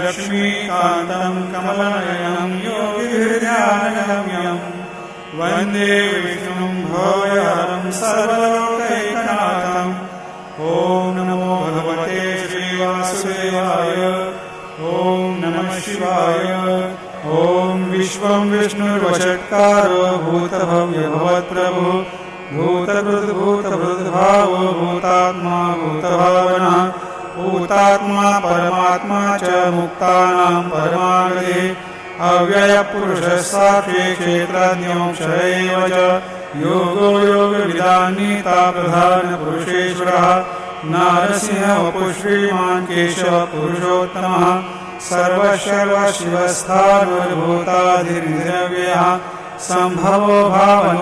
लक्ष्मीकान्तं कमलनयनं योगिहृदयानगम्यं वन्दे विष्णुं भवहरं सर्वलोकैकनाथम्। ॐ नमो भगवते श्रीवासुदेवाय। ॐ नमः शिवाय। ॐ विश्वं विष्णुर्वषट्कारो भूतभव्यभवत्प्रभु भूतभृद्भावो भूतात्मा भूतभावनः भूतात्मा परमात्मा च मुक्तानां परमागतिः अव्ययपुरुषः साक्षी क्षेत्रज्ञो क्षरैव च योगो योगविदान्नीता प्रधानपुरुषेश्वरः नारसिंह वपुः श्रीमान् केशवः पुरुषोत्तमः सर्वशर्वशिवस्थाणुर्भूताधिर्निरव्ययः सम्भवो भावनो